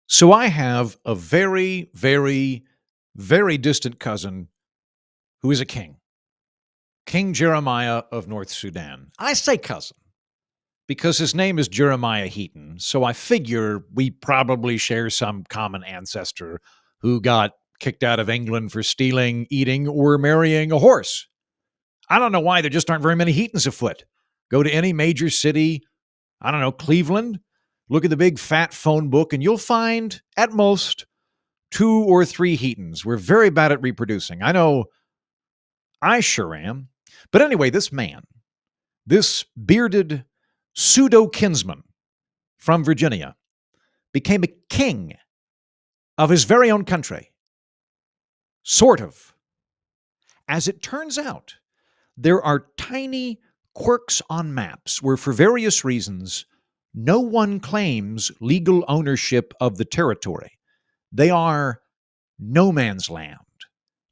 So I have a very, very, very distant cousin who is a king, King Jeremiah of North Sudan. I say cousin because his name is Jeremiah Heaton, so I figure we probably share some common ancestor who got kicked out of England for stealing, eating, or marrying a horse. I don't know why there just aren't very many Heatons afoot. Go to any major city, I don't know, Cleveland, look at the big fat phone book, and you'll find, at most, two or three Heatons. We're very bad at reproducing. I know I sure am. But anyway, this man, this bearded pseudo kinsman from Virginia, became a king of his very own country. Sort of. As it turns out, there are tiny quirks on maps where, for various reasons, no one claims legal ownership of the territory. They are no man's land,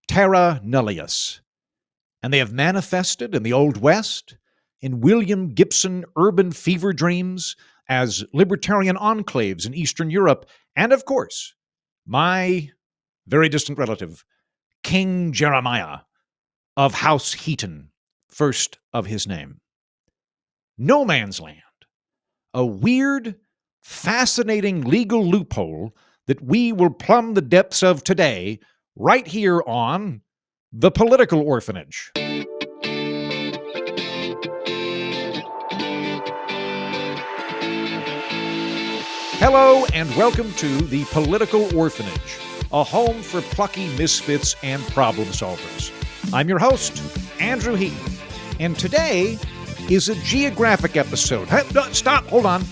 Terra Nullius. And they have manifested in the Old West, in William Gibson urban fever dreams, as libertarian enclaves in Eastern Europe, and of course, my very distant relative, King Jeremiah of House Heaton, first of his name. No man's land. A weird, fascinating legal loophole that we will plumb the depths of today, right here on The Political Orphanage. Hello, and welcome to The Political Orphanage, a home for plucky misfits and problem solvers. I'm your host, Andrew Heaton, and today is a geographic episode. Hey, no, stop, hold on.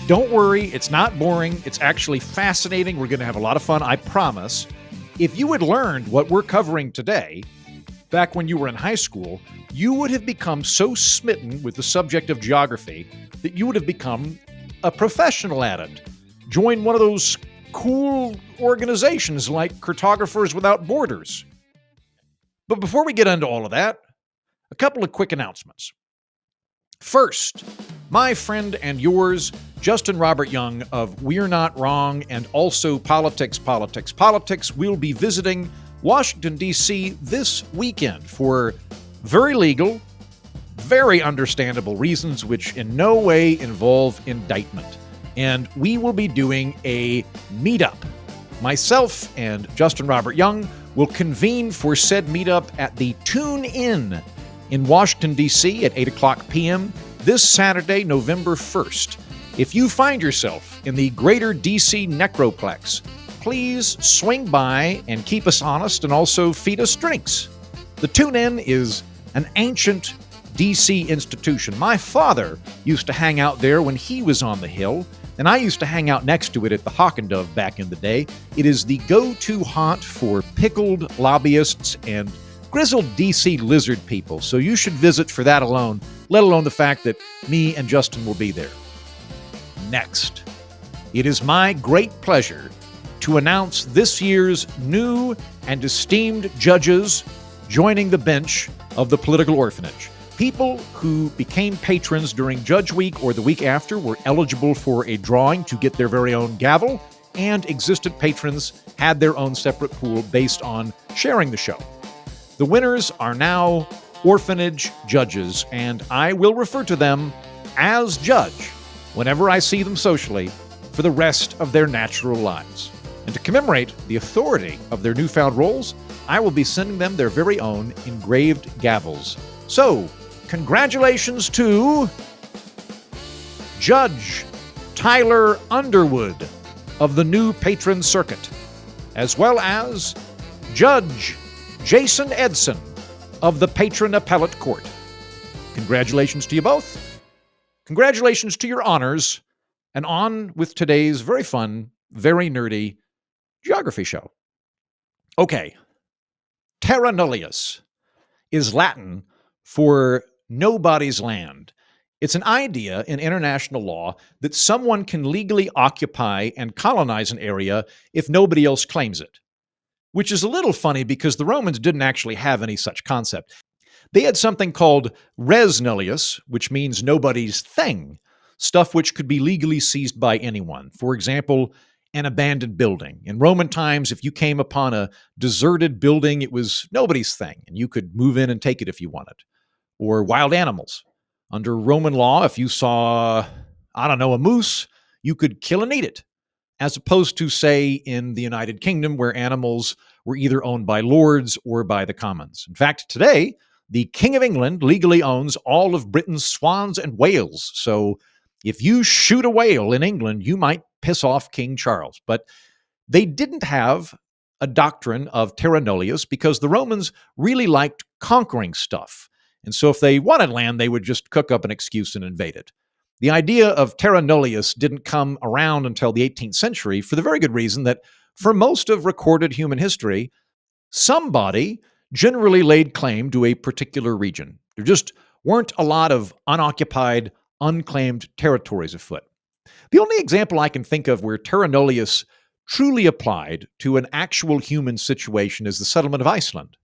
Don't worry, it's not boring. It's actually fascinating. We're going to have a lot of fun, I promise. If you had learned what we're covering today, back when you were in high school, you would have become so smitten with the subject of geography that you would have become a professional at it. Join one of those cool organizations like Cartographers Without Borders. But before we get into all of that, a couple of quick announcements. First, my friend and yours, Justin Robert Young of We're Not Wrong and also Politics, will be visiting Washington, D.C. this weekend for very legal, very understandable reasons which in no way involve indictment. And we will be doing a meetup. Myself and Justin Robert Young will convene for said meetup at the Tune Inn in Washington, D.C. at 8 o'clock p.m. this Saturday, November 1st. If you find yourself in the greater D.C. Necroplex, please swing by and keep us honest and also feed us drinks. The Tune Inn is an ancient D.C. institution. My father used to hang out there when he was on the Hill, and I used to hang out next to it at the Hawk and Dove back in the day. It is the go-to haunt for pickled lobbyists and grizzled D.C. lizard people, so you should visit for that alone, let alone the fact that me and Justin will be there. Next, it is my great pleasure to announce this year's new and esteemed judges joining the bench of the Political Orphanage. People who became patrons during Judge Week or the week after were eligible for a drawing to get their very own gavel, and existent patrons had their own separate pool based on sharing the show. The winners are now orphanage judges, and I will refer to them as judge whenever I see them socially for the rest of their natural lives. And to commemorate the authority of their newfound roles, I will be sending them their very own engraved gavels. So, congratulations to Judge Tyler Underwood of the new patron circuit, as well as Judge Jason Edson of the Patron Appellate Court. Congratulations to you both. Congratulations to your honors. And on with today's very fun, very nerdy geography show. Okay. Terra Nullius is Latin for nobody's land. It's an idea in international law that someone can legally occupy and colonize an area if nobody else claims it. Which is a little funny because the Romans didn't actually have any such concept. They had something called res nullius, which means nobody's thing, stuff which could be legally seized by anyone. For example, an abandoned building. In Roman times, if you came upon a deserted building, it was nobody's thing, and you could move in and take it if you wanted. Or wild animals. Under Roman law, if you saw, I don't know, a moose, you could kill and eat it, as opposed to, say, in the United Kingdom, where animals were either owned by lords or by the commons. In fact, today, the King of England legally owns all of Britain's swans and whales. So if you shoot a whale in England, you might piss off King Charles. But they didn't have a doctrine of Terra Nullius because the Romans really liked conquering stuff. And so if they wanted land, they would just cook up an excuse and invade it. The idea of Terra Nullius didn't come around until the 18th century for the very good reason that for most of recorded human history, somebody generally laid claim to a particular region. There just weren't a lot of unoccupied, unclaimed territories afoot. The only example I can think of where Terra Nullius truly applied to an actual human situation is the settlement of Iceland.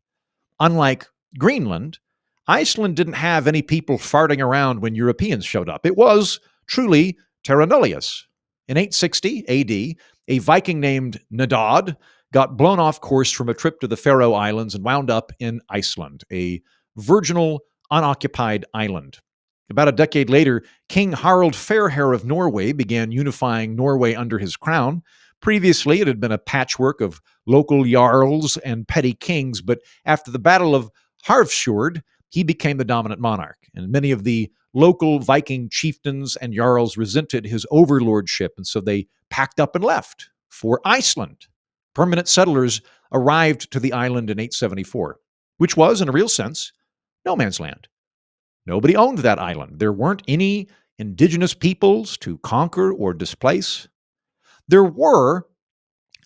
Unlike Greenland, Iceland didn't have any people farting around when Europeans showed up. It was truly Terra Nullius. In 860 AD, a Viking named Nadad got blown off course from a trip to the Faroe Islands and wound up in Iceland, a virginal, unoccupied island. About a decade later, King Harald Fairhair of Norway began unifying Norway under his crown. Previously, it had been a patchwork of local jarls and petty kings, but after the Battle of Harfjord, he became the dominant monarch, and many of the local Viking chieftains and jarls resented his overlordship, and so they packed up and left for Iceland. Permanent settlers arrived to the island in 874, which was, in a real sense, no man's land. Nobody owned that island. There weren't any indigenous peoples to conquer or displace. There were,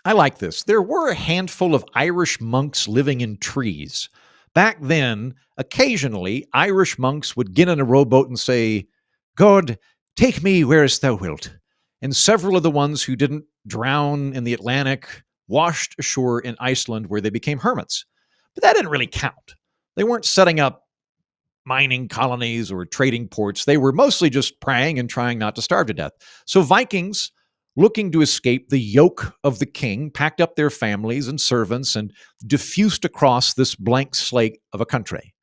I like this, there were a handful of Irish monks living in trees. Back then, occasionally, Irish monks would get in a rowboat and say, "God, take me whereas thou wilt." And several of the ones who didn't drown in the Atlantic washed ashore in Iceland where they became hermits. But that didn't really count. They weren't setting up mining colonies or trading ports. They were mostly just praying and trying not to starve to death. So Vikings, looking to escape the yoke of the king, packed up their families and servants and diffused across this blank slate of a country.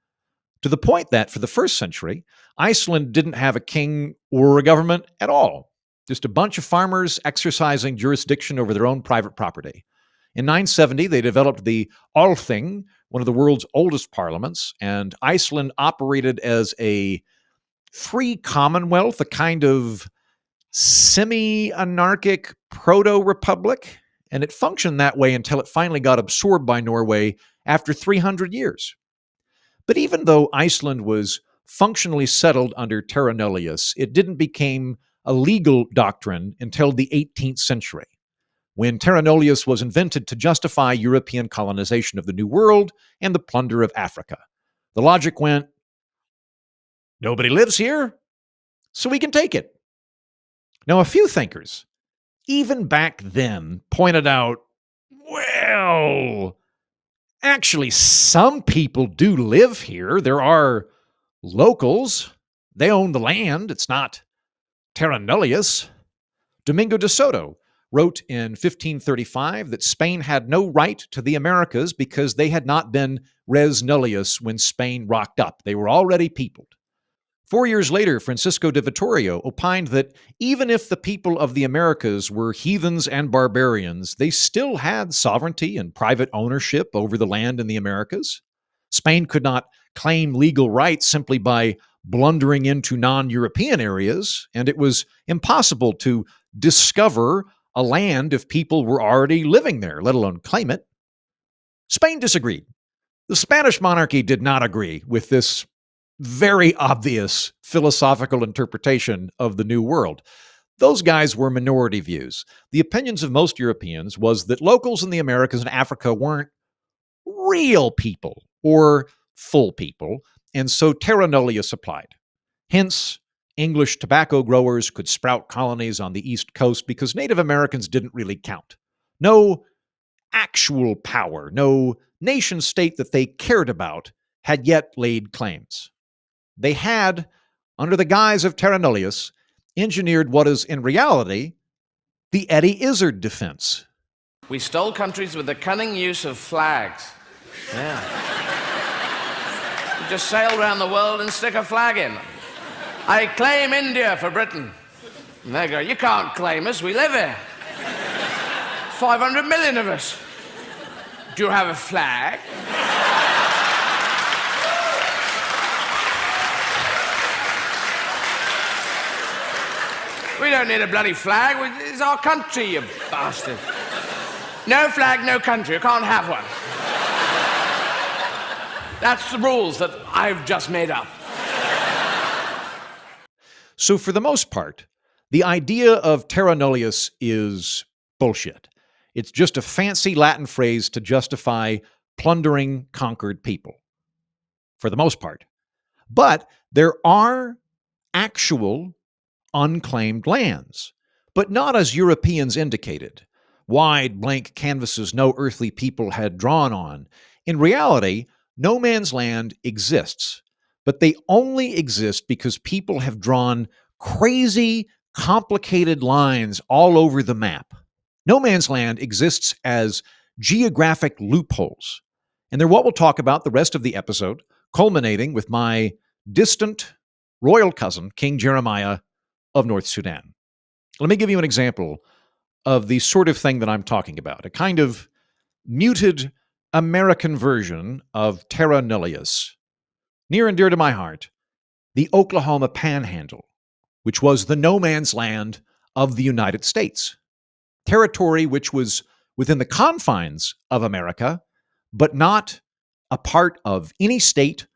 To the point that, for the first century, Iceland didn't have a king or a government at all. Just a bunch of farmers exercising jurisdiction over their own private property. In 970, they developed the Althing, one of the world's oldest parliaments, and Iceland operated as a free commonwealth, a kind of semi-anarchic proto-republic, and it functioned that way until it finally got absorbed by Norway after 300 years. But even though Iceland was functionally settled under Terra Nullius, it didn't become a legal doctrine until the 18th century, when Terra Nullius was invented to justify European colonization of the New World and the plunder of Africa. The logic went, nobody lives here, so we can take it. Now, a few thinkers, even back then, pointed out, well, actually, some people do live here. There are locals. They own the land. It's not Terra Nullius. Domingo de Soto wrote in 1535 that Spain had no right to the Americas because they had not been res nullius when Spain rocked up. They were already peopled. 4 years later, Francisco de Vittorio opined that even if the people of the Americas were heathens and barbarians, they still had sovereignty and private ownership over the land in the Americas. Spain could not claim legal rights simply by blundering into non-European areas, and it was impossible to discover a land if people were already living there, let alone claim it. Spain disagreed. The Spanish monarchy did not agree with this very obvious philosophical interpretation of the New World. Those guys were minority views. The opinions of most Europeans was that locals in the Americas and Africa weren't real people or full people, and so Terra Nullius applied. Hence, English tobacco growers could sprout colonies on the East Coast because Native Americans didn't really count. No actual power, no nation state that they cared about had yet laid claims. They had, under the guise of Terra Nullius, engineered what is in reality the Eddie Izzard defense. We stole countries with the cunning use of flags. Yeah. We just sail around the world and stick a flag in. I claim India for Britain. And they go, you can't claim us, we live here. 500 million of us. Do you have a flag? We don't need a bloody flag. It's our country, you bastard. No flag, no country. You can't have one. That's the rules that I've just made up. So for the most part, the idea of Terra Nullius is bullshit. It's just a fancy Latin phrase to justify plundering conquered people, for the most part. But there are actual unclaimed lands, but not as Europeans indicated. Wide blank canvases no earthly people had drawn on. In reality, no man's land exists, but they only exist because people have drawn crazy, complicated lines all over the map. No man's land exists as geographic loopholes, and they're what we'll talk about the rest of the episode, culminating with my distant royal cousin, King Jeremiah of North Sudan. Let me give you an example of the sort of thing that I'm talking about, a kind of muted American version of Terra Nullius. Near and dear to my heart, the Oklahoma Panhandle, which was the no man's land of the United States. Territory which was within the confines of America, but not a part of any state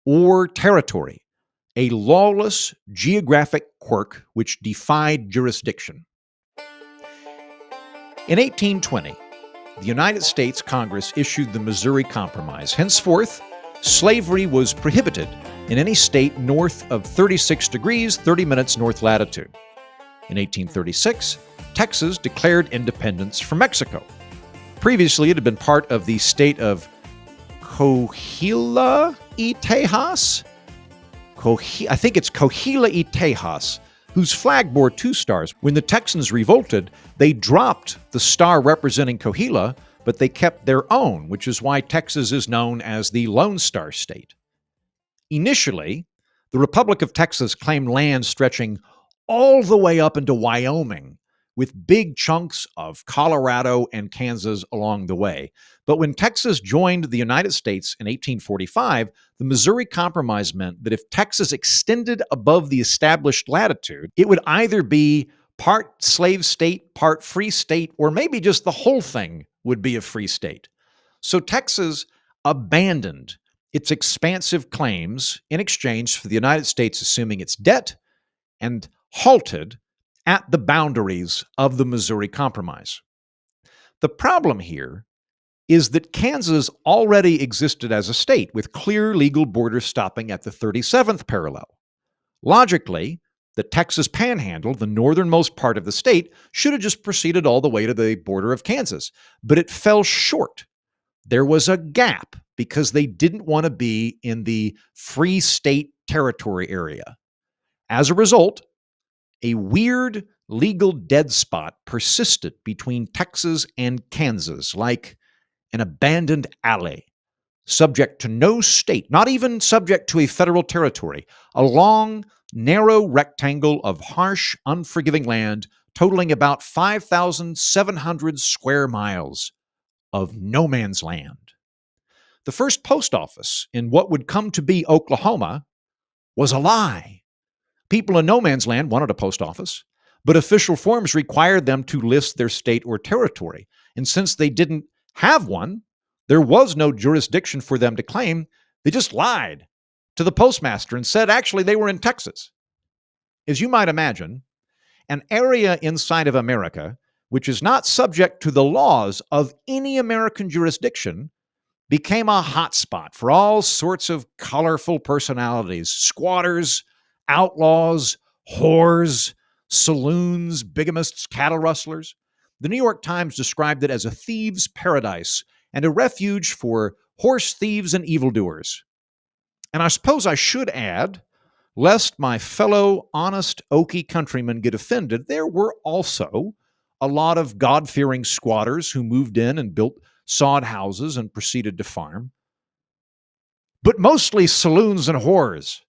or territory. A lawless geographic quirk which defied jurisdiction. In 1820, the United States Congress issued the Missouri Compromise. Henceforth, slavery was prohibited in any state north of 36 degrees, 30 minutes north latitude. In 1836, Texas declared independence from Mexico. Previously, it had been part of the state of Coahuila y Tejas. I think it's Coahuila y Tejas, whose flag bore 2 stars. When the Texans revolted, they dropped the star representing Coahuila, but they kept their own, which is why Texas is known as the Lone Star State. Initially, the Republic of Texas claimed land stretching all the way up into Wyoming, with big chunks of Colorado and Kansas along the way. But when Texas joined the United States in 1845, the Missouri Compromise meant that if Texas extended above the established latitude, it would either be part slave state, part free state, or maybe just the whole thing would be a free state. So Texas abandoned its expansive claims in exchange for the United States assuming its debt and halted at the boundaries of the Missouri Compromise. The problem here is that Kansas already existed as a state with clear legal borders stopping at the 37th parallel. Logically, the Texas Panhandle, the northernmost part of the state, should have just proceeded all the way to the border of Kansas, but it fell short. There was a gap because they didn't want to be in the free state territory area. As a result, a weird legal dead spot persisted between Texas and Kansas, like an abandoned alley, subject to no state, not even subject to a federal territory, a long, narrow rectangle of harsh, unforgiving land totaling about 5,700 square miles of no man's land. The first post office in what would come to be Oklahoma was a lie. People in no man's land wanted a post office, but official forms required them to list their state or territory. And since they didn't have one, there was no jurisdiction for them to claim. They just lied to the postmaster and said actually they were in Texas. As you might imagine, an area inside of America which is not subject to the laws of any American jurisdiction became a hotspot for all sorts of colorful personalities, squatters, outlaws, whores, saloons, bigamists, cattle rustlers. The New York Times described it as a thieves' paradise and a refuge for horse thieves and evildoers. And I suppose I should add, lest my fellow honest Okie countrymen get offended, there were also a lot of God-fearing squatters who moved in and built sod houses and proceeded to farm, but mostly saloons and whores.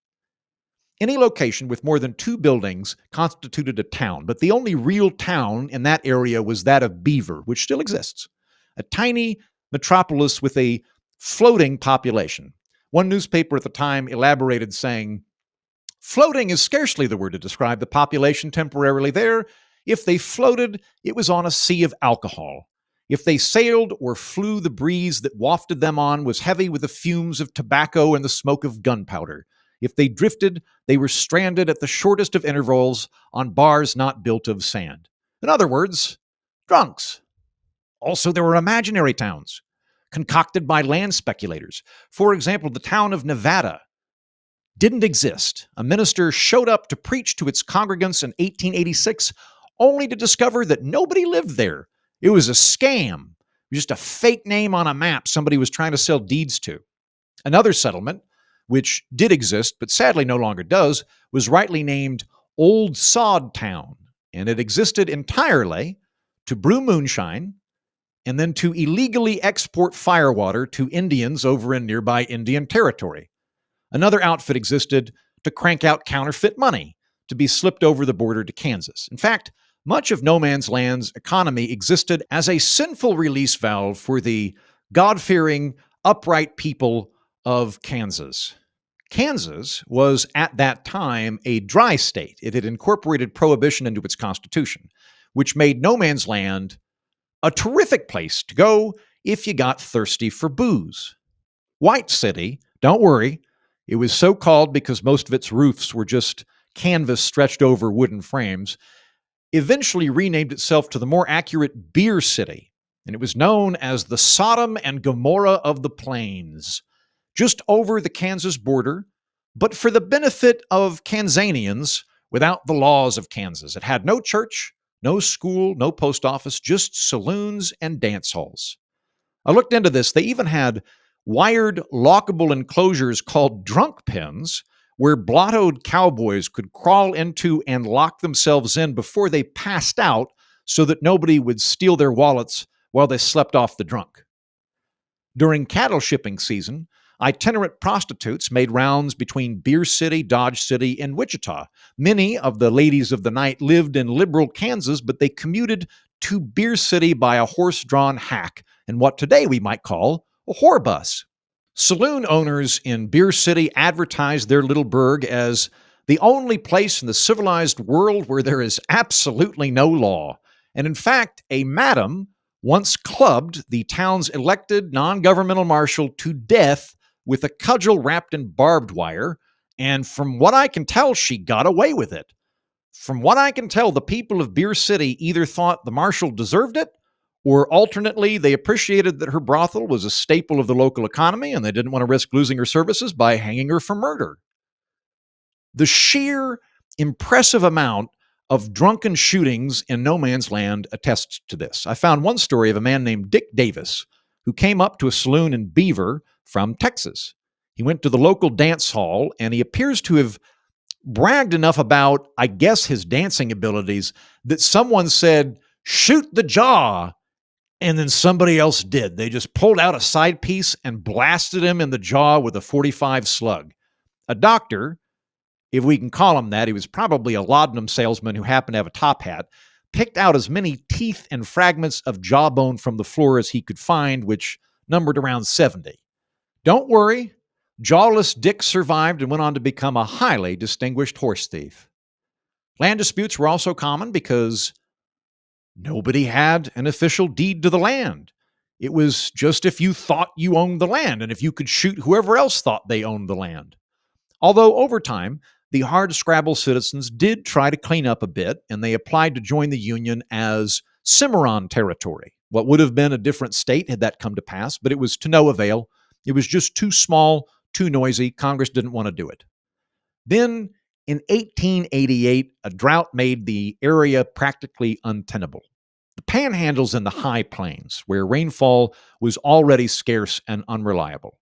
Any location with more than 2 buildings constituted a town, but the only real town in that area was that of Beaver, which still exists, a tiny metropolis with a floating population. One newspaper at the time elaborated, saying, "Floating is scarcely the word to describe the population temporarily there. If they floated, it was on a sea of alcohol. If they sailed or flew, the breeze that wafted them on was heavy with the fumes of tobacco and the smoke of gunpowder. If they drifted, they were stranded at the shortest of intervals on bars not built of sand." In other words, drunks. Also, there were imaginary towns concocted by land speculators. For example, the town of Nevada didn't exist. A minister showed up to preach to its congregants in 1886, only to discover that nobody lived there. It was a scam, just a fake name on a map somebody was trying to sell deeds to. Another settlement, which did exist but sadly no longer does, was rightly named Old Sod Town, and it existed entirely to brew moonshine and then to illegally export firewater to Indians over in nearby Indian Territory. Another outfit existed to crank out counterfeit money to be slipped over the border to Kansas. In fact, much of no man's land's economy existed as a sinful release valve for the God-fearing, upright people of Kansas. Kansas was at that time a dry state. It had incorporated prohibition into its constitution, which made no man's land a terrific place to go if you got thirsty for booze. White City, don't worry, it was so called because most of its roofs were just canvas stretched over wooden frames, eventually renamed itself to the more accurate Beer City, and it was known as the Sodom and Gomorrah of the Plains, just over the Kansas border, but for the benefit of Kansanians without the laws of Kansas. It had no church, no school, no post office, just saloons and dance halls. I looked into this. They even had wired lockable enclosures called drunk pens where blottoed cowboys could crawl into and lock themselves in before they passed out so that nobody would steal their wallets while they slept off the drunk. During cattle shipping season, itinerant prostitutes made rounds between Beer City, Dodge City, and Wichita. Many of the ladies of the night lived in liberal Kansas, but they commuted to Beer City by a horse-drawn hack and what today we might call a whore bus. Saloon owners in Beer City advertised their little burg as the only place in the civilized world where there is absolutely no law. And in fact, a madam once clubbed the town's elected non-governmental marshal to death with a cudgel wrapped in barbed wire, and from what I can tell, she got away with it. From what I can tell, the people of Beer City either thought the marshal deserved it, or alternately, they appreciated that her brothel was a staple of the local economy and they didn't want to risk losing her services by hanging her for murder. The sheer impressive amount of drunken shootings in no man's land attests to this. I found one story of a man named Dick Davis who came up to a saloon in Beaver from Texas. He went to the local dance hall and he appears to have bragged enough about, I guess, his dancing abilities that someone said, "Shoot the jaw." And then somebody else did. They just pulled out a side piece and blasted him in the jaw with a .45 slug. A doctor, if we can call him that, he was probably a laudanum salesman who happened to have a top hat, picked out as many teeth and fragments of jawbone from the floor as he could find, which numbered around 70. Don't worry, jawless Dick survived and went on to become a highly distinguished horse thief. Land disputes were also common because nobody had an official deed to the land. It was just if you thought you owned the land and if you could shoot whoever else thought they owned the land. Although over time, the hardscrabble citizens did try to clean up a bit, and they applied to join the Union as Cimarron territory. What would have been a different state had that come to pass, but it was to no avail. It was just too small, too noisy. Congress didn't want to do it. Then, in 1888, a drought made the area practically untenable. The Panhandle's in the high plains, where rainfall was already scarce and unreliable.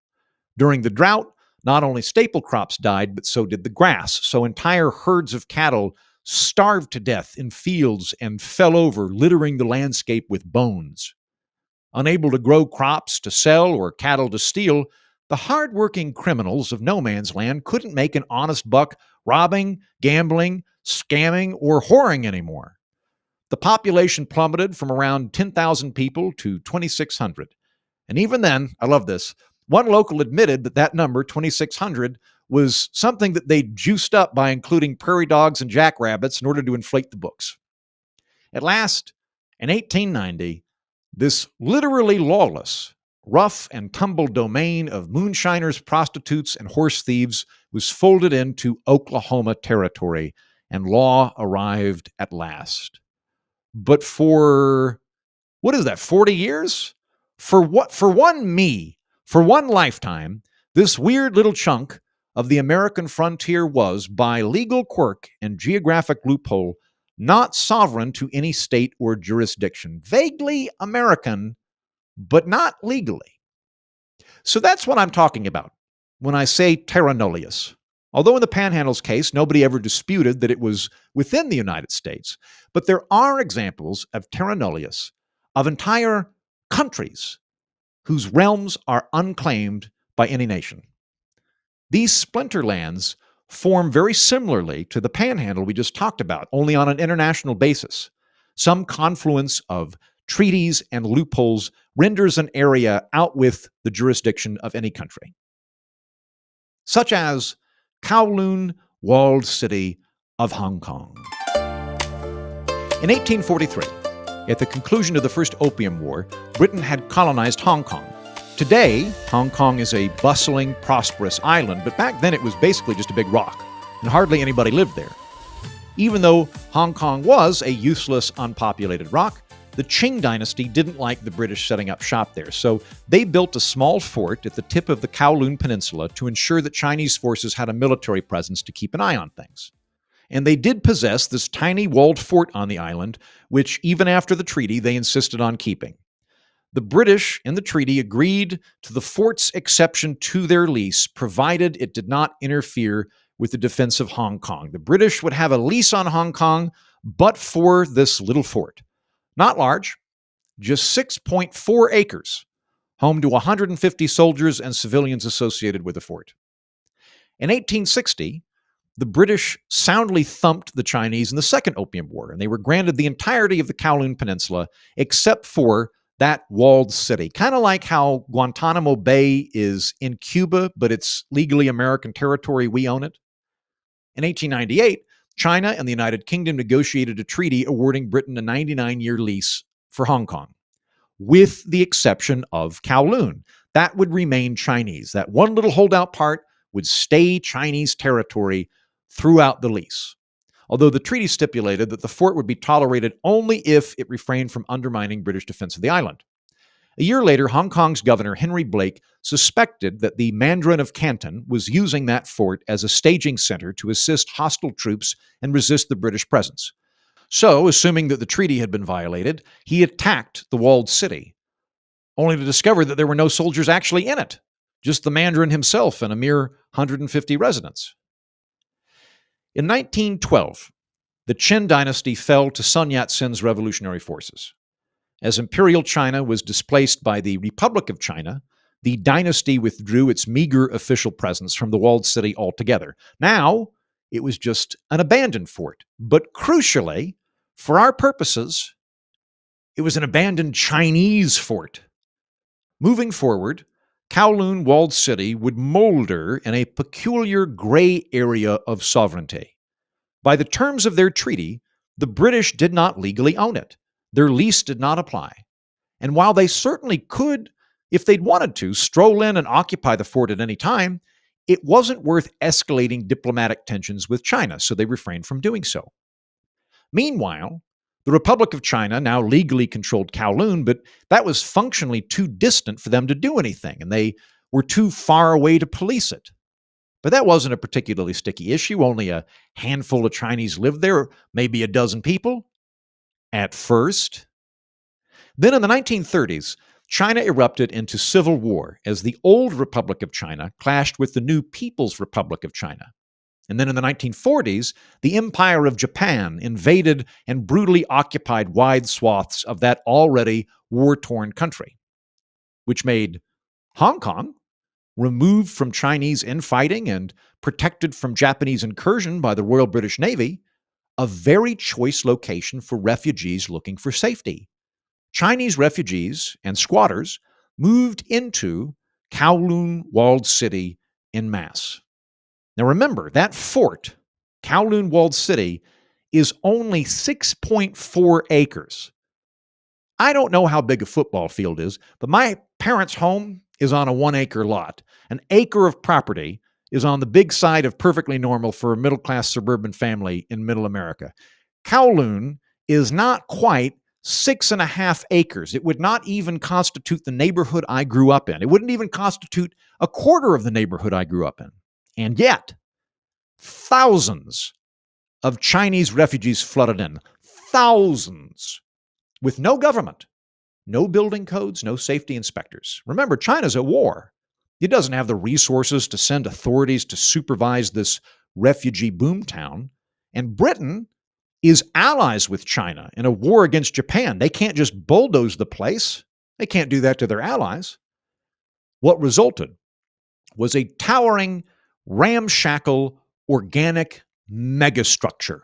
During the drought, not only staple crops died, but so did the grass, so entire herds of cattle starved to death in fields and fell over, littering the landscape with bones. Unable to grow crops to sell or cattle to steal, the hard-working criminals of no man's land couldn't make an honest buck robbing, gambling, scamming, or whoring anymore. The population plummeted from around 10,000 people to 2,600. And even then, I love this, one local admitted that that number, 2,600, was something that they juiced up by including prairie dogs and jackrabbits in order to inflate the books. At last, in 1890, this literally lawless, rough and tumble domain of moonshiners, prostitutes, and horse thieves was folded into Oklahoma territory, and law arrived at last. But for, what is that, 40 years? For one lifetime, this weird little chunk of the American frontier was, by legal quirk and geographic loophole, not sovereign to any state or jurisdiction. Vaguely American, but not legally. So that's what I'm talking about when I say Terra Nullius. Although in the Panhandle's case, nobody ever disputed that it was within the United States, but there are examples of Terra Nullius, of entire countries whose realms are unclaimed by any nation. These splinter lands form very similarly to the Panhandle we just talked about, only on an international basis. Some confluence of treaties and loopholes renders an area out with the jurisdiction of any country, such as Kowloon Walled City of Hong Kong. In 1843, at the conclusion of the First Opium War, Britain had colonized Hong Kong. Today, Hong Kong is a bustling, prosperous island, but back then it was basically just a big rock, and hardly anybody lived there. Even though Hong Kong was a useless, unpopulated rock, the Qing dynasty didn't like the British setting up shop there, so they built a small fort at the tip of the Kowloon Peninsula to ensure that Chinese forces had a military presence to keep an eye on things. And they did possess this tiny walled fort on the island, which even after the treaty they insisted on keeping. The British in the treaty agreed to the fort's exception to their lease, provided it did not interfere with the defense of Hong Kong. The British would have a lease on Hong Kong, but for this little fort. Not large, just 6.4 acres, home to 150 soldiers and civilians associated with the fort. In 1860, the British soundly thumped the Chinese in the Second Opium War, and they were granted the entirety of the Kowloon Peninsula except for that walled city. Kind of like how Guantanamo Bay is in Cuba, but it's legally American territory. We own it. In 1898, China and the United Kingdom negotiated a treaty awarding Britain a 99-year lease for Hong Kong, with the exception of Kowloon. That would remain Chinese. That one little holdout part would stay Chinese territory throughout the lease, although the treaty stipulated that the fort would be tolerated only if it refrained from undermining British defense of the island. A year later, Hong Kong's governor, Henry Blake, suspected that the Mandarin of Canton was using that fort as a staging center to assist hostile troops and resist the British presence. So, assuming that the treaty had been violated, he attacked the walled city, only to discover that there were no soldiers actually in it, just the Mandarin himself and a mere 150 residents. In 1912, the Qin dynasty fell to Sun Yat-sen's revolutionary forces. As Imperial China was displaced by the Republic of China, the dynasty withdrew its meager official presence from the walled city altogether. Now, it was just an abandoned fort. But crucially, for our purposes, it was an abandoned Chinese fort. Moving forward, Kowloon Walled City would molder in a peculiar gray area of sovereignty. By the terms of their treaty, the British did not legally own it. Their lease did not apply. And while they certainly could, if they'd wanted to, stroll in and occupy the fort at any time, it wasn't worth escalating diplomatic tensions with China, so they refrained from doing so. Meanwhile, the Republic of China now legally controlled Kowloon, but that was functionally too distant for them to do anything, and they were too far away to police it. But that wasn't a particularly sticky issue. Only a handful of Chinese lived there, maybe a dozen people at first. Then in the 1930s, China erupted into civil war as the old Republic of China clashed with the new People's Republic of China. And then in the 1940s, the Empire of Japan invaded and brutally occupied wide swaths of that already war-torn country, which made Hong Kong, removed from Chinese infighting and protected from Japanese incursion by the Royal British Navy, a very choice location for refugees looking for safety. Chinese refugees and squatters moved into Kowloon Walled City en masse. Now remember, that fort, Kowloon Walled City, is only 6.4 acres. I don't know how big a football field is, but my parents' home is on a 1-acre lot. An acre of property is on the big side of perfectly normal for a middle-class suburban family in middle America. Kowloon is not quite 6.5 acres. It would not even constitute the neighborhood I grew up in. It wouldn't even constitute a quarter of the neighborhood I grew up in. And yet, thousands of Chinese refugees flooded in. Thousands. With no government, no building codes, no safety inspectors. Remember, China's at war. It doesn't have the resources to send authorities to supervise this refugee boomtown. And Britain is allies with China in a war against Japan. They can't just bulldoze the place. They can't do that to their allies. What resulted was a towering, ramshackle, organic megastructure.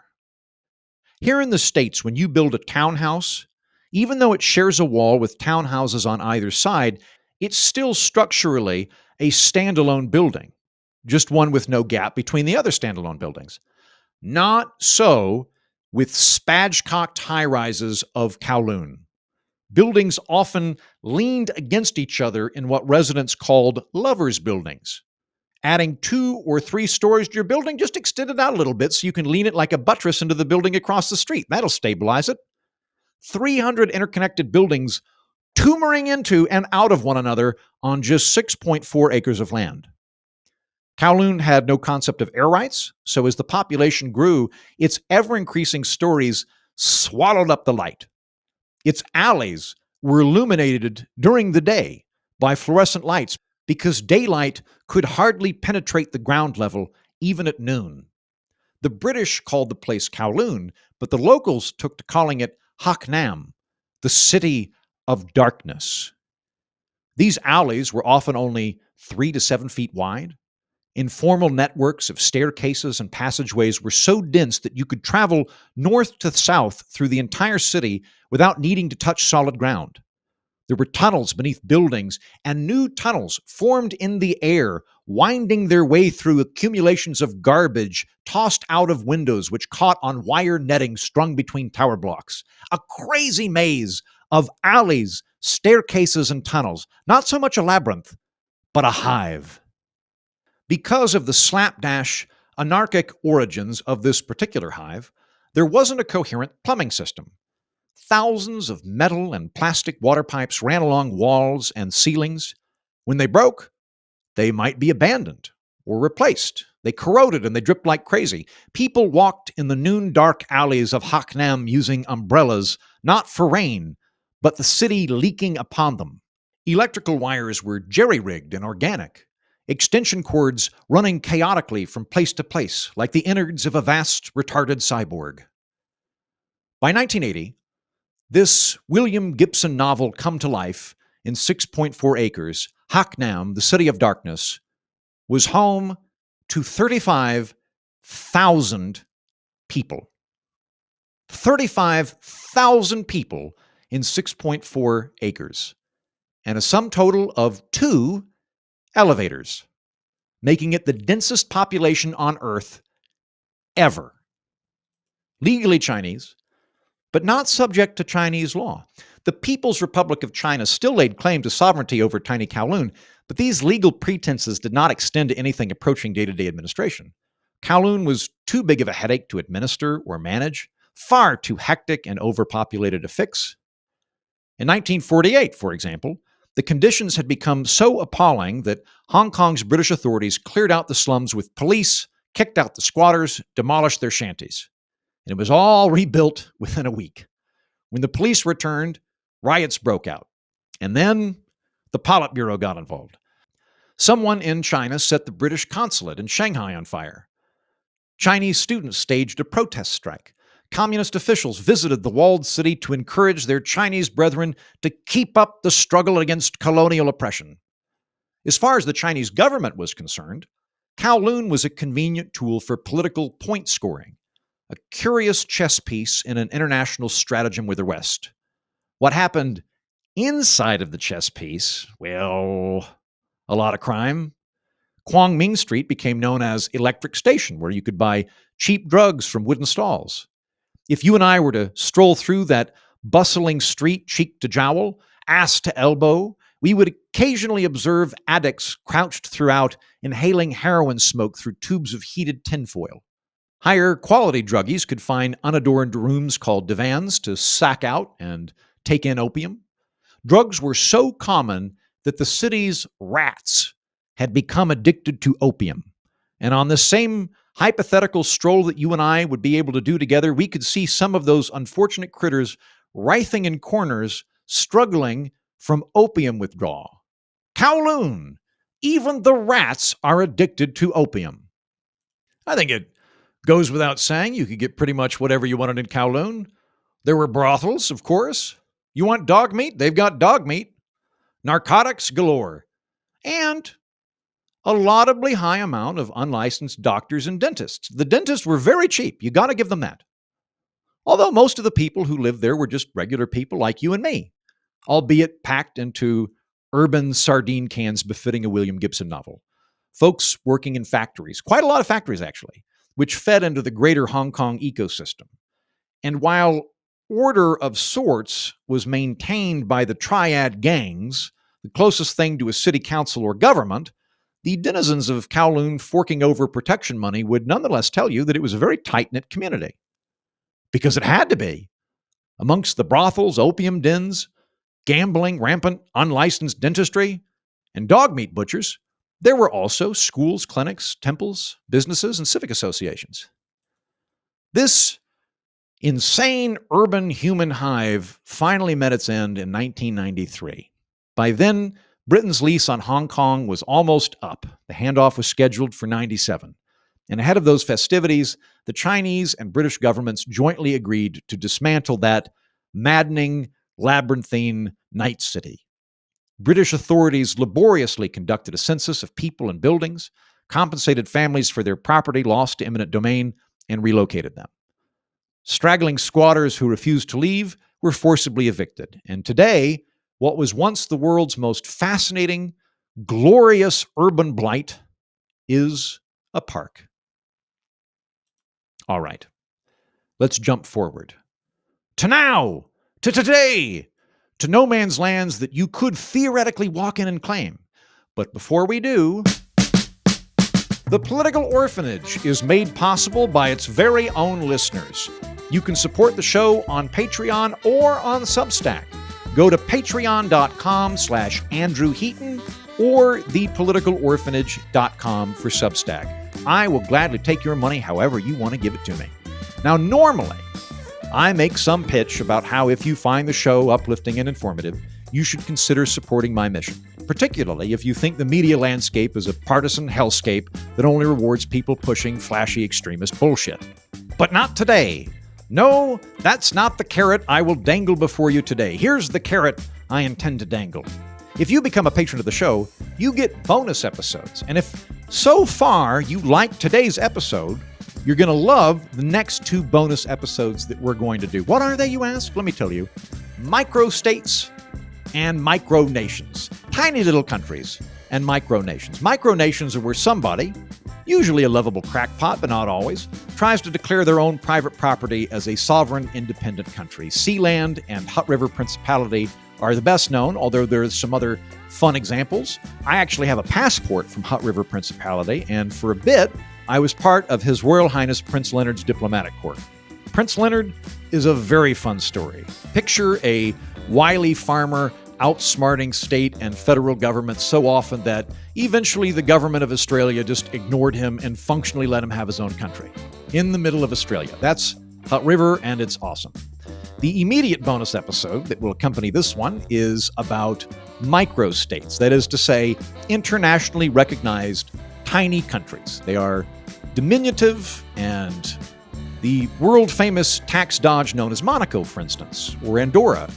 Here in the States, when you build a townhouse, even though it shares a wall with townhouses on either side, it's still structurally a standalone building, just one with no gap between the other standalone buildings. Not so with spatchcocked high-rises of Kowloon. Buildings often leaned against each other in what residents called lovers' buildings. Adding 2 or 3 stories to your building, just extend it out a little bit so you can lean it like a buttress into the building across the street. That'll stabilize it. 300 interconnected buildings tumoring into and out of one another on just 6.4 acres of land. Kowloon had no concept of air rights, so as the population grew, its ever-increasing stories swallowed up the light. Its alleys were illuminated during the day by fluorescent lights because daylight could hardly penetrate the ground level even at noon. The British called the place Kowloon, but the locals took to calling it Hak Nam, the city of darkness. These alleys were often only 3 to 7 feet wide. Informal networks of staircases and passageways were so dense that you could travel north to south through the entire city without needing to touch solid ground. There were tunnels beneath buildings, and new tunnels formed in the air, winding their way through accumulations of garbage tossed out of windows which caught on wire netting strung between tower blocks. A crazy maze of alleys, staircases, and tunnels. Not so much a labyrinth, but a hive. Because of the slapdash, anarchic origins of this particular hive, there wasn't a coherent plumbing system. Thousands of metal and plastic water pipes ran along walls and ceilings. When they broke, they might be abandoned or replaced. They corroded and they dripped like crazy. People walked in the noon-dark alleys of Hak Nam using umbrellas, not for rain, but the city leaking upon them. Electrical wires were jerry-rigged and organic. Extension cords running chaotically from place to place, like the innards of a vast, retarded cyborg. By 1980, this William Gibson novel come to life in 6.4 acres, Hak Nam, the City of Darkness, was home to 35,000 people. 35,000 people in 6.4 acres, and a sum total of 2 elevators, making it the densest population on Earth ever. Legally Chinese, but not subject to Chinese law. The People's Republic of China still laid claim to sovereignty over tiny Kowloon, but these legal pretenses did not extend to anything approaching day-to-day administration. Kowloon was too big of a headache to administer or manage, far too hectic and overpopulated to fix. In 1948, for example, the conditions had become so appalling that Hong Kong's British authorities cleared out the slums with police, kicked out the squatters, demolished their shanties. And it was all rebuilt within a week. When the police returned, riots broke out. And then the Politburo got involved. Someone in China set the British consulate in Shanghai on fire. Chinese students staged a protest strike. Communist officials visited the walled city to encourage their Chinese brethren to keep up the struggle against colonial oppression. As far as the Chinese government was concerned, Kowloon was a convenient tool for political point scoring, a curious chess piece in an international stratagem with the West. What happened inside of the chess piece? Well, a lot of crime. Kwangming Street became known as Electric Station, where you could buy cheap drugs from wooden stalls. If you and I were to stroll through that bustling street cheek to jowl, ass to elbow, we would occasionally observe addicts crouched throughout, inhaling heroin smoke through tubes of heated tinfoil. Higher quality druggies could find unadorned rooms called divans to sack out and take in opium. Drugs were so common that the city's rats had become addicted to opium. And on this same hypothetical stroll that you and I would be able to do together, we could see some of those unfortunate critters writhing in corners, struggling from opium withdrawal. Kowloon! Even the rats are addicted to opium. I think it goes without saying you could get pretty much whatever you wanted in Kowloon. There were brothels, of course. You want dog meat? They've got dog meat. Narcotics galore. And a laudably high amount of unlicensed doctors and dentists. The dentists were very cheap. You got to give them that. Although most of the people who lived there were just regular people like you and me, albeit packed into urban sardine cans befitting a William Gibson novel. Folks working in factories, quite a lot of factories actually, which fed into the greater Hong Kong ecosystem. And while order of sorts was maintained by the triad gangs, the closest thing to a city council or government, the denizens of Kowloon forking over protection money would nonetheless tell you that it was a very tight-knit community. Because it had to be. Amongst the brothels, opium dens, gambling, rampant, unlicensed dentistry, and dog meat butchers, there were also schools, clinics, temples, businesses, and civic associations. This insane urban human hive finally met its end in 1993. By then, Britain's lease on Hong Kong was almost up. The handoff was scheduled for 97. And ahead of those festivities, the Chinese and British governments jointly agreed to dismantle that maddening, labyrinthine night city. British authorities laboriously conducted a census of people and buildings, compensated families for their property lost to eminent domain, and relocated them. Straggling squatters who refused to leave were forcibly evicted. And today, what was once the world's most fascinating, glorious urban blight is a park. All right, let's jump forward. To now, to today, to no man's lands that you could theoretically walk in and claim. But before we do, the Political Orphanage is made possible by its very own listeners. You can support the show on Patreon or on Substack. Go to patreon.com/Andrew Heaton or thepoliticalorphanage.com for Substack. I will gladly take your money however you want to give it to me. Now, normally, I make some pitch about how if you find the show uplifting and informative, you should consider supporting my mission, particularly if you think the media landscape is a partisan hellscape that only rewards people pushing flashy extremist bullshit. But not today. No, that's not the carrot I will dangle before you today. Here's the carrot I intend to dangle. If you become a patron of the show, you get bonus episodes. And if so far you like today's episode, you're going to love the next two bonus episodes that we're going to do. What are they, you ask? Let me tell you. Microstates and micronations. Tiny little countries and micronations. Micronations are where somebody, usually a lovable crackpot, but not always, tries to declare their own private property as a sovereign, independent country. Sealand and Hutt River Principality are the best known, although there's some other fun examples. I actually have a passport from Hutt River Principality, and for a bit, I was part of His Royal Highness Prince Leonard's diplomatic corps. Prince Leonard is a very fun story. Picture a wily farmer outsmarting state and federal government so often that eventually the government of Australia just ignored him and functionally let him have his own country in the middle of Australia. That's Hutt River, and it's awesome. The immediate bonus episode that will accompany this one is about microstates, that is to say, internationally recognized tiny countries. They are diminutive and the world-famous tax dodge known as Monaco, for instance, or Andorra.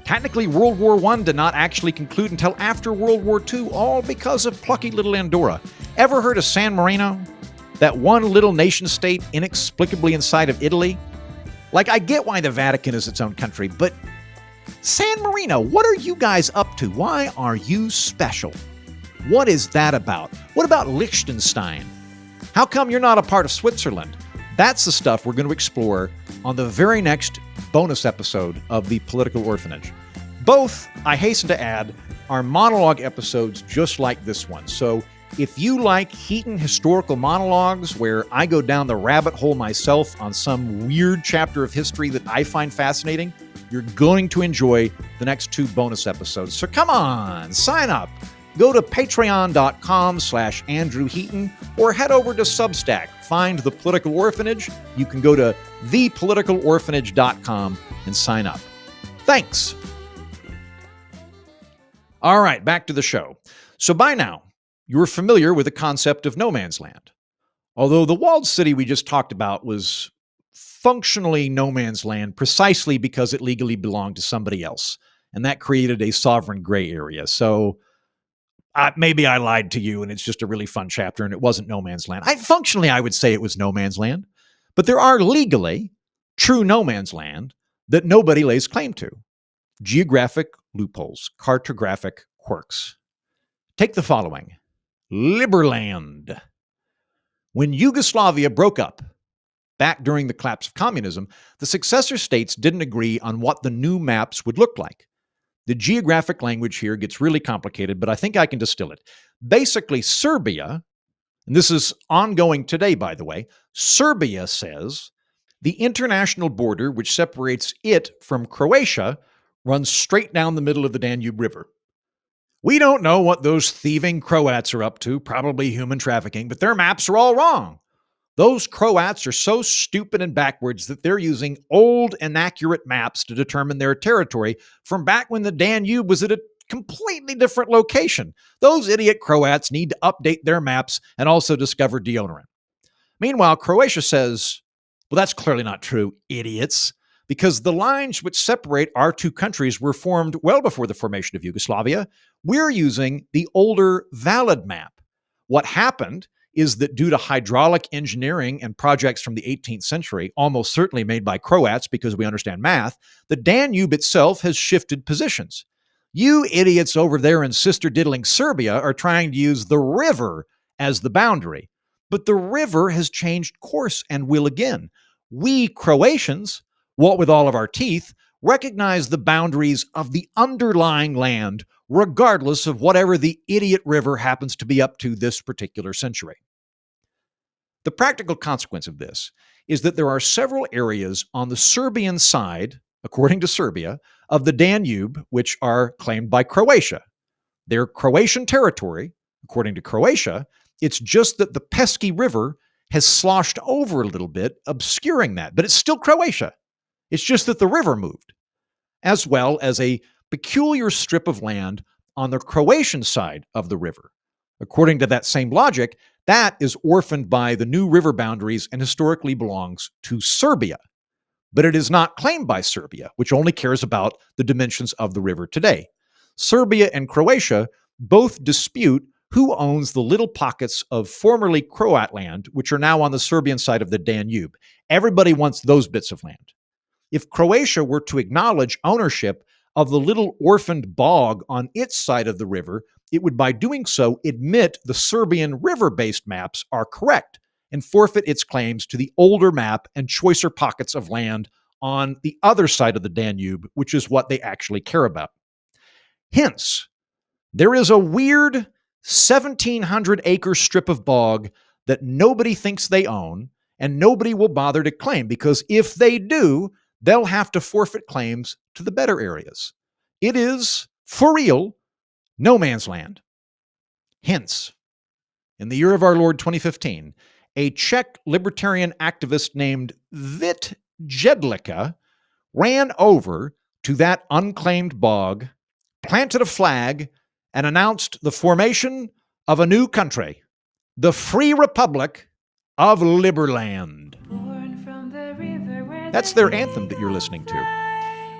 Technically, World War I did not actually conclude until after World War II, all because of plucky little Andorra. Ever heard of San Marino? That one little nation-state inexplicably inside of Italy? Like, I get why the Vatican is its own country, but San Marino, what are you guys up to? Why are you special? What is that about? What about Liechtenstein? How come you're not a part of Switzerland? That's the stuff we're going to explore on the very next bonus episode of The Political Orphanage. Both, I hasten to add, are monologue episodes just like this one. So if you like Heaton historical monologues where I go down the rabbit hole myself on some weird chapter of history that I find fascinating, you're going to enjoy the next 2 bonus episodes. So come on, sign up. Go to patreon.com/Andrew Heaton or head over to Substack. Find The Political Orphanage. You can go to thepoliticalorphanage.com and sign up. Thanks. All right, back to the show. So by now, you're familiar with the concept of no man's land. Although the walled city we just talked about was functionally no man's land precisely because it legally belonged to somebody else. And that created a sovereign gray area. So maybe I lied to you and it's just a really fun chapter and it wasn't no man's land. Functionally, I would say it was no man's land. But there are legally true no man's land that nobody lays claim to. Geographic loopholes, cartographic quirks. Take the following. Liberland. When Yugoslavia broke up, back during the collapse of communism, the successor states didn't agree on what the new maps would look like. The geographic language here gets really complicated, but I think I can distill it. Basically, Serbia, and this is ongoing today, by the way, Serbia says the international border which separates it from Croatia runs straight down the middle of the Danube River. We don't know what those thieving Croats are up to, probably human trafficking, but their maps are all wrong. Those Croats are so stupid and backwards that they're using old, inaccurate maps to determine their territory from back when the Danube was at a completely different location. Those idiot Croats need to update their maps and also discover deodorant. Meanwhile, Croatia says, well, that's clearly not true, idiots, because the lines which separate our 2 countries were formed well before the formation of Yugoslavia. We're using the older, valid map. What happened is that due to hydraulic engineering and projects from the 18th century, almost certainly made by Croats because we understand math, the Danube itself has shifted positions. You idiots over there in sister-diddling Serbia are trying to use the river as the boundary. But the river has changed course and will again. We Croatians, what with all of our teeth, recognize the boundaries of the underlying land regardless of whatever the idiot river happens to be up to this particular century. The practical consequence of this is that there are several areas on the Serbian side, according to Serbia, of the Danube which are claimed by Croatia. They're Croatian territory, according to Croatia. It's just that the pesky river has sloshed over a little bit, obscuring that, but it's still Croatia. It's just that the river moved, as well as a peculiar strip of land on the Croatian side of the river. According to that same logic, that is orphaned by the new river boundaries and historically belongs to Serbia. But it is not claimed by Serbia, which only cares about the dimensions of the river today. Serbia and Croatia both dispute who owns the little pockets of formerly Croat land, which are now on the Serbian side of the Danube. Everybody wants those bits of land. If Croatia were to acknowledge ownership of the little orphaned bog on its side of the river, it would by doing so admit the Serbian river-based maps are correct and forfeit its claims to the older map and choicer pockets of land on the other side of the Danube, which is what they actually care about. Hence, there is a weird 1,700-acre strip of bog that nobody thinks they own and nobody will bother to claim, because if they do, they'll have to forfeit claims to the better areas. It is, for real, no man's land. Hence, in the year of our Lord 2015, a Czech libertarian activist named Vit Jedlicka ran over to that unclaimed bog, planted a flag, and announced the formation of a new country, the Free Republic of Liberland. That's their anthem that you're listening to.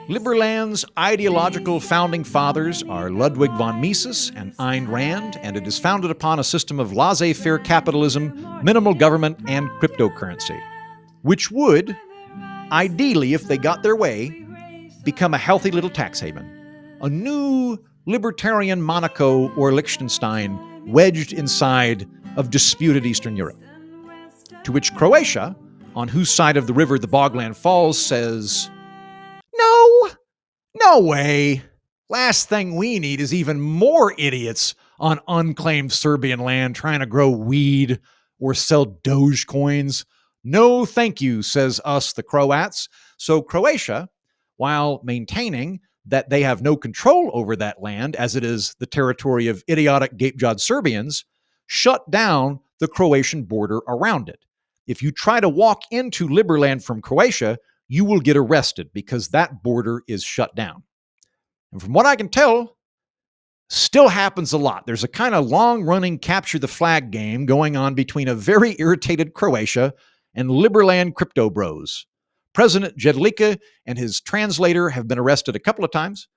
Liberland's ideological founding fathers are Ludwig von Mises and Ayn Rand, and it is founded upon a system of laissez-faire capitalism, minimal government, and cryptocurrency, which would, ideally, if they got their way, become a healthy little tax haven. A new libertarian Monaco or Liechtenstein wedged inside of disputed Eastern Europe. To which Croatia, on whose side of the river the bogland falls, says, No way. Last thing we need is even more idiots on unclaimed Serbian land trying to grow weed or sell Doge coins. No thank you, says us the Croats. So Croatia, while maintaining that they have no control over that land, as it is the territory of idiotic gape-jawed Serbians, shut down the Croatian border around it. If you try to walk into Liberland from Croatia, you will get arrested because that border is shut down. And from what I can tell, still happens a lot. There's a kind of long-running capture the flag game going on between a very irritated Croatia and Liberland crypto bros. President Jedlica and his translator have been arrested a couple of times.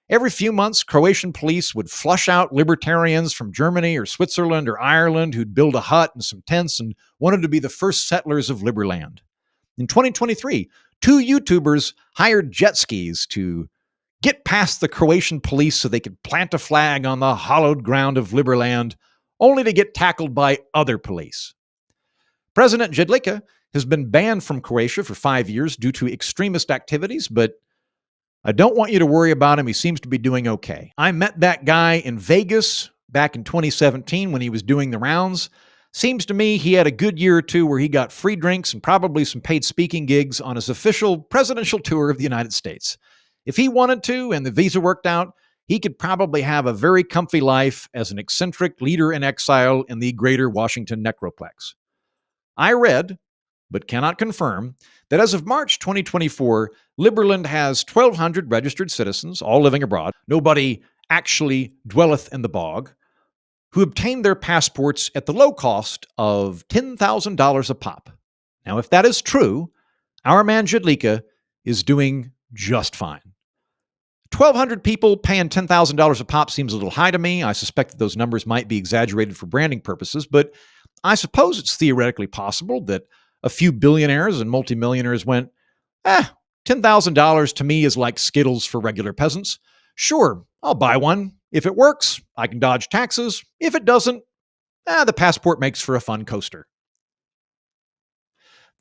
Every few months, Croatian police would flush out libertarians from Germany or Switzerland or Ireland who'd build a hut and some tents and wanted to be the first settlers of Liberland. In 2023, 2 YouTubers hired jet skis to get past the Croatian police so they could plant a flag on the hallowed ground of Liberland, only to get tackled by other police. President Jedlica has been banned from Croatia for 5 years due to extremist activities, but I don't want you to worry about him. He seems to be doing okay. I met that guy in Vegas back in 2017 when he was doing the rounds. Seems to me he had a good year or two where he got free drinks and probably some paid speaking gigs on his official presidential tour of the United States. If he wanted to and the visa worked out, he could probably have a very comfy life as an eccentric leader in exile in the greater Washington necroplex. I read, but cannot confirm, that as of March 2024, Liberland has 1,200 registered citizens, all living abroad. Nobody actually dwelleth in the bog, who obtained their passports at the low cost of $10,000 a pop. Now, if that is true, our man Jedlica is doing just fine. 1,200 people paying $10,000 a pop seems a little high to me. I suspect that those numbers might be exaggerated for branding purposes, but I suppose it's theoretically possible that a few billionaires and multimillionaires went, $10,000 to me is like Skittles for regular peasants. Sure, I'll buy one. If it works, I can dodge taxes. If it doesn't, the passport makes for a fun coaster.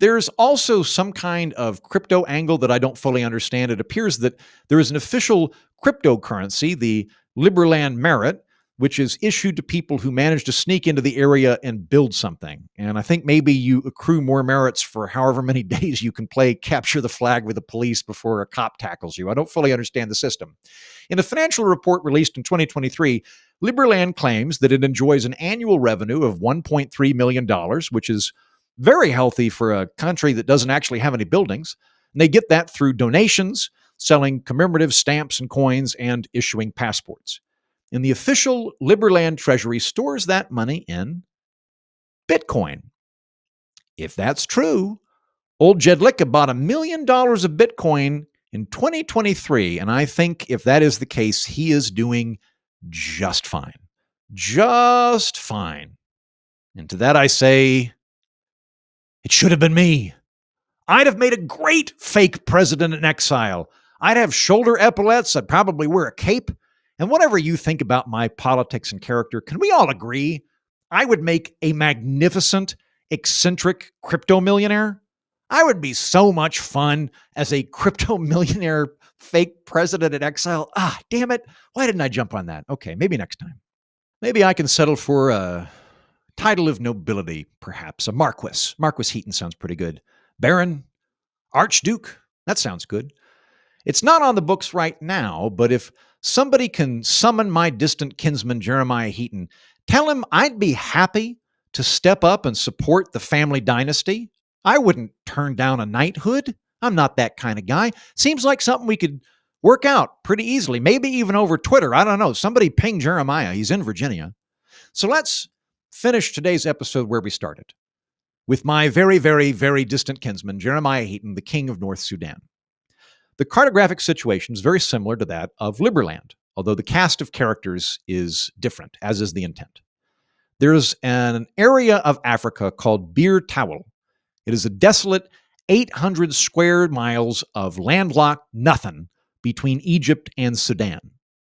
There's also some kind of crypto angle that I don't fully understand. It appears that there is an official cryptocurrency, the Liberland Merit, which is issued to people who manage to sneak into the area and build something. And I think maybe you accrue more merits for however many days you can play capture the flag with the police before a cop tackles you. I don't fully understand the system. In a financial report released in 2023, Liberland claims that it enjoys an annual revenue of $1.3 million, which is very healthy for a country that doesn't actually have any buildings. And they get that through donations, selling commemorative stamps and coins, and issuing passports. And the official Liberland treasury stores that money in Bitcoin. If that's true, old Jedlica bought $1 million of Bitcoin in 2023, and I think if that is the case, he is doing just fine. Just fine. And to that I say, it should have been me. I'd have made a great fake president in exile. I'd have shoulder epaulets. I'd probably wear a cape. And whatever you think about my politics and character, can we all agree I would make a magnificent, eccentric crypto millionaire? I would be so much fun as a crypto millionaire fake president in exile. Damn it. Why didn't I jump on that? Okay, maybe next time. Maybe I can settle for a title of nobility, perhaps. A Marquis. Marquis Heaton sounds pretty good. Baron, Archduke, that sounds good. It's not on the books right now, but if somebody can summon my distant kinsman Jeremiah Heaton, tell him I'd be happy to step up and support the family dynasty. I wouldn't turn down a knighthood. I'm not that kind of guy. Seems like something we could work out pretty easily, maybe even over Twitter. I don't know. Somebody ping Jeremiah. He's in Virginia. So let's finish today's episode where we started. with my very, very, very distant kinsman, Jeremiah Heaton, the king of North Sudan. The cartographic situation is very similar to that of Liberland, although the cast of characters is different, as is the intent. There's an area of Africa called Bir Tawel. It is a desolate 800 square miles of landlocked nothing between Egypt and Sudan.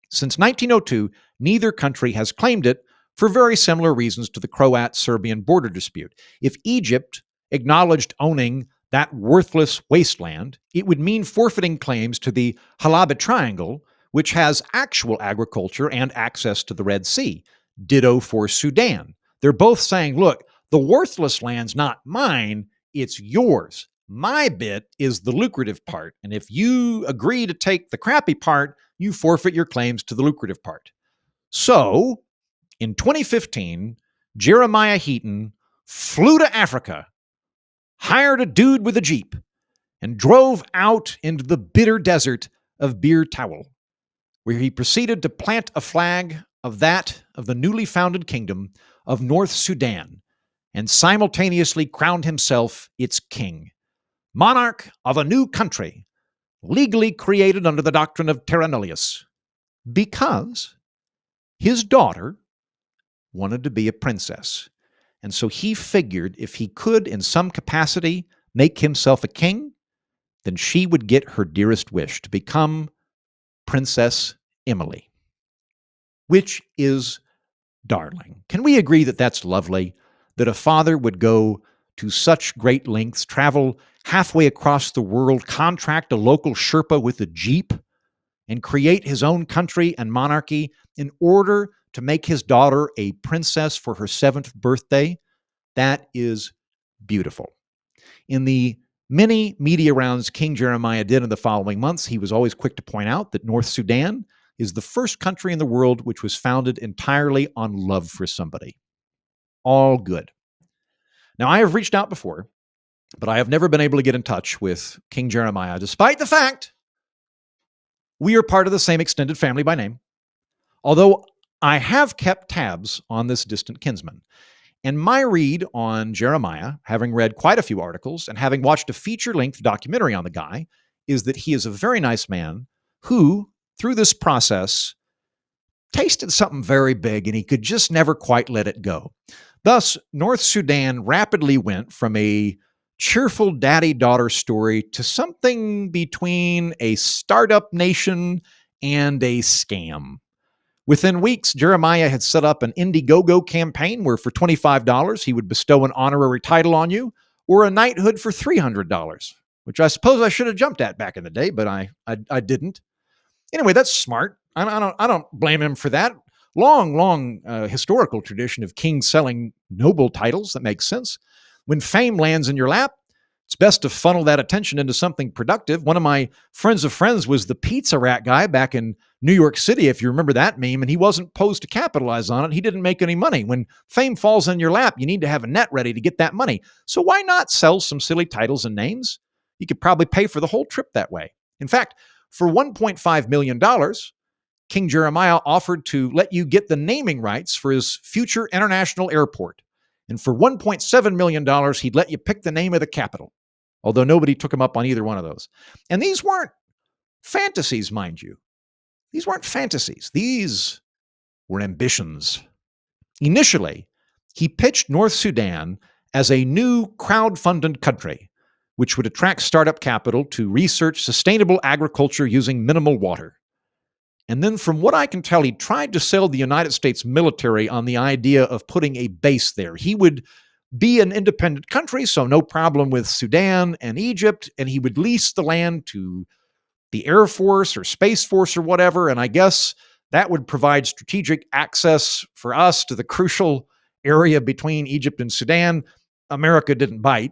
Since 1902, neither country has claimed it for very similar reasons to the Croat-Serbian border dispute. If Egypt acknowledged owning that worthless wasteland, it would mean forfeiting claims to the Halaba Triangle, which has actual agriculture and access to the Red Sea. Ditto for Sudan. They're both saying, look, the worthless land's not mine, it's yours. My bit is the lucrative part, and if you agree to take the crappy part, you forfeit your claims to the lucrative part. So, in 2015, Jeremiah Heaton flew to Africa, hired a dude with a Jeep, and drove out into the bitter desert of Bir Tawel, where he proceeded to plant a flag of the newly founded Kingdom of North Sudan, and simultaneously crowned himself its king, monarch of a new country, legally created under the doctrine of Terra Nullius, because his daughter wanted to be a princess. And so he figured if he could, in some capacity, make himself a king, then she would get her dearest wish to become Princess Emily, which is darling. Can we agree that that's lovely? That a father would go to such great lengths, travel halfway across the world, contract a local Sherpa with a Jeep, and create his own country and monarchy in order to make his daughter a princess for her 7th birthday? That is beautiful. In the many media rounds King Jeremiah did in the following months, he was always quick to point out that North Sudan is the first country in the world which was founded entirely on love for somebody. All good. Now, I have reached out before, but I have never been able to get in touch with King Jeremiah, despite the fact we are part of the same extended family by name, although I have kept tabs on this distant kinsman. And my read on Jeremiah, having read quite a few articles and having watched a feature-length documentary on the guy, is that he is a very nice man who, through this process, tasted something very big and he could just never quite let it go. Thus, North Sudan rapidly went from a cheerful daddy-daughter story to something between a startup nation and a scam. Within weeks, Jeremiah had set up an Indiegogo campaign where for $25 he would bestow an honorary title on you, or a knighthood for $300, which I suppose I should have jumped at back in the day, but I didn't. Anyway, that's smart. I don't blame him for that. Long historical tradition of kings selling noble titles. That makes sense. When fame lands in your lap, it's best to funnel that attention into something productive. One of my friends of friends was the pizza rat guy back in New York City, if you remember that meme, and he wasn't posed to capitalize on it. He didn't make any money. When fame falls in your lap, you need to have a net ready to get that money. So why not sell some silly titles and names? You could probably pay for the whole trip that way. In fact, for $1.5 million, King Jeremiah offered to let you get the naming rights for his future international airport. And for $1.7 million, he'd let you pick the name of the capital, although nobody took him up on either one of those. And these weren't fantasies, mind you. These weren't fantasies. These were ambitions. Initially, he pitched North Sudan as a new crowd-funded country, which would attract startup capital to research sustainable agriculture using minimal water. And then from what I can tell, he tried to sell the United States military on the idea of putting a base there. He would be an independent country, so no problem with Sudan and Egypt, and he would lease the land to the Air Force or Space Force or whatever, and I guess that would provide strategic access for us to the crucial area between Egypt and Sudan. America didn't bite.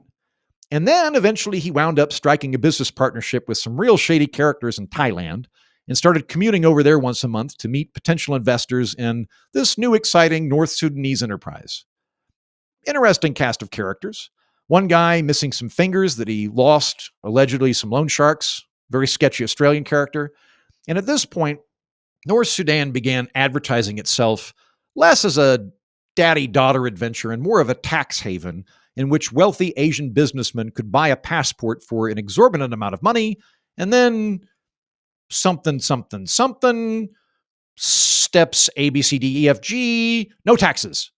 And then eventually he wound up striking a business partnership with some real shady characters in Thailand and started commuting over there once a month to meet potential investors in this new exciting North Sudanese enterprise. Interesting cast of characters. One guy missing some fingers that he lost, allegedly some loan sharks, very sketchy Australian character. And at this point, North Sudan began advertising itself less as a daddy-daughter adventure and more of a tax haven in which wealthy Asian businessmen could buy a passport for an exorbitant amount of money, and then something, steps A, B, C, D, E, F, G, no taxes.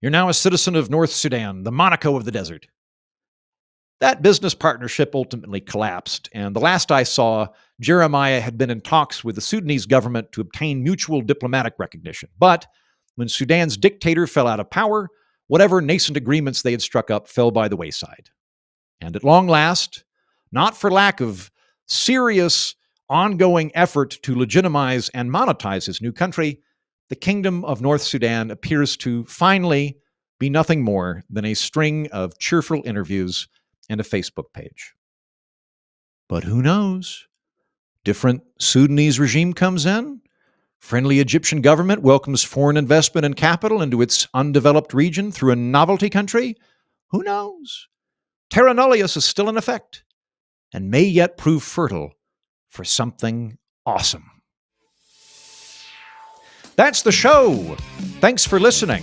You're now a citizen of North Sudan, the Monaco of the desert. That business partnership ultimately collapsed, and the last I saw, Jeremiah had been in talks with the Sudanese government to obtain mutual diplomatic recognition. But when Sudan's dictator fell out of power, whatever nascent agreements they had struck up fell by the wayside. And at long last, not for lack of serious, ongoing effort to legitimize and monetize his new country, the Kingdom of North Sudan appears to finally be nothing more than a string of cheerful interviews and a Facebook page. But who knows? Different Sudanese regime comes in. Friendly Egyptian government welcomes foreign investment and capital into its undeveloped region through a novelty country. Who knows? Terra Nullius is still in effect and may yet prove fertile for something awesome. That's the show. Thanks for listening.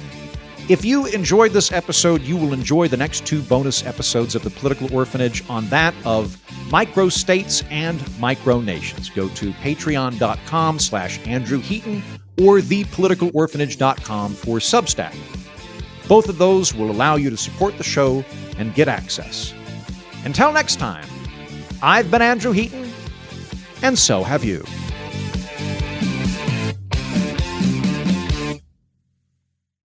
If you enjoyed this episode, you will enjoy the next 2 bonus episodes of The Political Orphanage on that of microstates and micronations. Go to patreon.com/Andrew Heaton or thepoliticalorphanage.com for Substack. Both of those will allow you to support the show and get access. Until next time, I've been Andrew Heaton, and so have you.